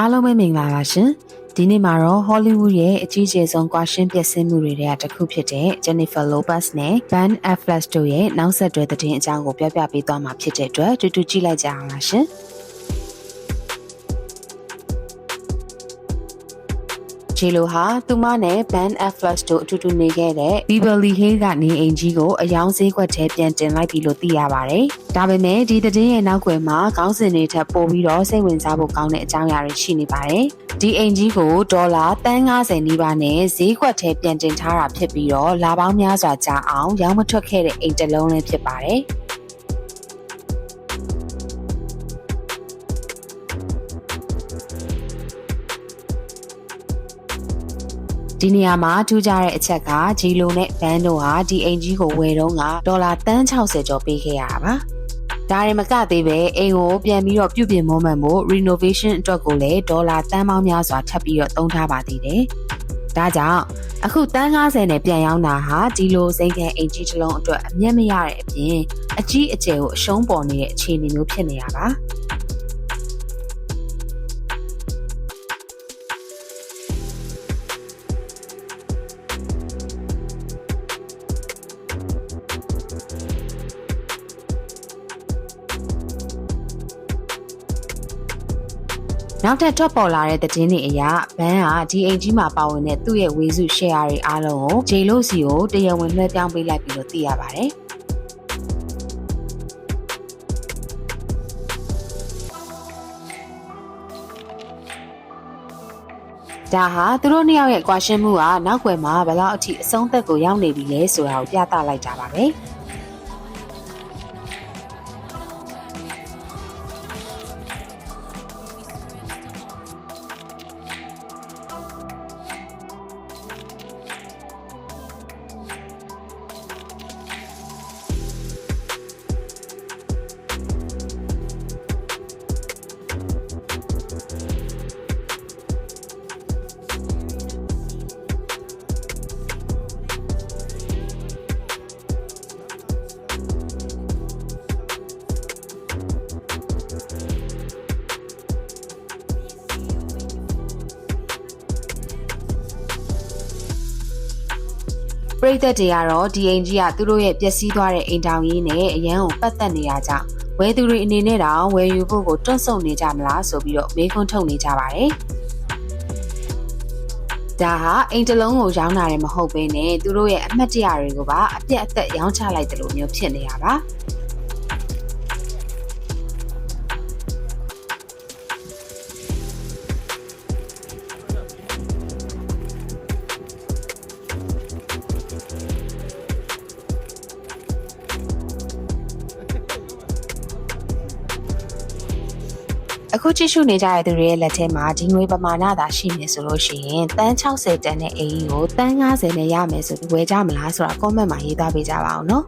အားလုံးပဲမင်္ဂလာပါရှင်ဒီနေ့မှာတော့ Hollywood ရဲ့အကြီးကျယ်ဆုံးကွာရှင်းပြည့်စင်မှုတွေထဲကတစ်ခုဖြစ်တဲ့ Jennifer Lopez နဲ့ Ben Affleck တို့ရဲ့နောက်ဆက်တွဲသတင်းအကြောင်းကိုပြောပြပေးသွားမှာဖြစ်တဲ့အတွက်တူတူကြည့်လိုက်ကြအောင်ပါရှင်ဂျီလိုဟာသူမနဲ့ Ben Affleck တို့အတူတူနေခဲ့တဲ့ Beverly Hills ကနေအိမ်ကြီးကိုအယောင်ဈေးကွက်ထဲပြန်တင်လိုက်ပြီလို့သိရပါတယ်။ဒါပေမဲ့ဒီသတင်းရဲ့နောက်ွယ်မှာခေါင်းစဉ်တွေထပ်ပို့ပြီးတော့စိတ်ဝင်စားဖို့ကောင်းတဲ့အကြောင်းအရာတွေရှိနေပါတယ်။ဒီအိမ်ကြီးကိုဒေါ်လာ350နီးပါးနဲ့ဈေးကွက်ထဲပြန်တင်ထားတာဖြစ်ပြီးတော့လပေါင်းများစွာကြာအောင်ရောင်းမထွက်ခဲ့တဲ့အိမ်တစ်လုံးလည်းဖြစ်ပါတယ်။ဒီနေရာမှာထူးခြားတဲ့အချက်ကဂျီလိုနဲ့ဘန်တို့ဟာဒီအိမ်ကြီးကိုဝယ်တော့ကဒေါ်လာ60ကျော်ပေးခဲ့ရတာပါ။ဒါရင်မကသေးပဲအိမ်ကိုပြန်ပြီးတော့ပြုပြင်မွမ်းမံဖို့ renovation အတွက်ကိုလည်းဒေါ်လာတန်းပေါင်းများစွာထပ်ပြီးတော့သုံးထားပါသေးတယ်။ဒါကြောင့်အခု50နဲ့ပြန်ရောင်းတာဟာဒီလိုစိန်ခံအိမ်ကြီးတစ်လုံးအတွက်အမြတ်မရတဲ့အပြင်အကြီးအကျယ်ကိုအရှုံးပေါ်နေတဲ့အခြေအနေမျိုးဖြစ်နေတာပါ။နောက်ထပ်ထွက်ပေါ်လာတဲ့သတင်းတွေအရဘန်ကဒီအိမ်ကြီးမှာပါဝင်တဲ့သူ့ရဲ့ဝေစု share တွေအားလုံးကိုဂျေလိုစီကိုတရားဝင်လွှဲပြောင်းပေးလိုက်ပြီလို့သိရပါတယ်။ဒါဟာသူတို့နှစ်ယောက်ရဲ့ကွာရှင်းမှုကနောက်ွယ်မှာဘယ်လောက်အထိအဆုံးသက်ကိုရောက်နေပြီလဲဆိုတာကိုပြသလိုက်တာပါပဲ။ပရိသတ်တွေကတော့ဒီအိမ်ကြီးကသူတို့ရဲ့ပျက်စီးသွားတဲ့အိမ်တောင်ကြီးနဲ့အရန်ကိုပတ်သက်နေရကြဝယ်သူတွေအနေနဲ့တောင်ဝယ်ယူဖို့ကိုတွန့်ဆုတ်နေကြမလားဆိုပြီးတော့မေးခွန်းထုတ်နေကြပါတယ်။ဒါဟာအိမ်တစ်လုံးကိုရောင်းတာလည်းမဟုတ်ဘဲနဲ့သူတို့ရဲ့အမှတ်တရတွေကိုပါအပြတ်အသက်ရောင်းချလိုက်တယ်လို့မျိုးဖြစ်နေရပါ။အခုကြည့်ရှုနေကြတဲ့သူတွေရဲ့လက်ထဲမှာဒီငွေပမာဏသာရှိနေဆိုလို့ရှိရင်တန်း60တန်တဲ့အိမ်ကိုတန်း50နဲ့ရမယ်ဆိုပြီးဝယ်ကြမလားဆိုတာ comment မှာရေးသားပေးကြပါအောင်နော်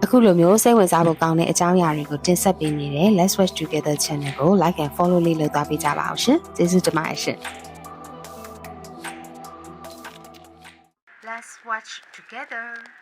အခုလိုမျိုးစိတ်ဝင်စားဖို့ကောင်းတဲ့အကြောင်းအရာတွေကိုတင်ဆက်ပေးနေတဲ့ Let's Watch Together Channel ကို like and follow လေးလုပ်သွားပေးကြပါအောင်ရှင်ကျေးဇူးတင်ပါတယ်ရှင်Let's watch together.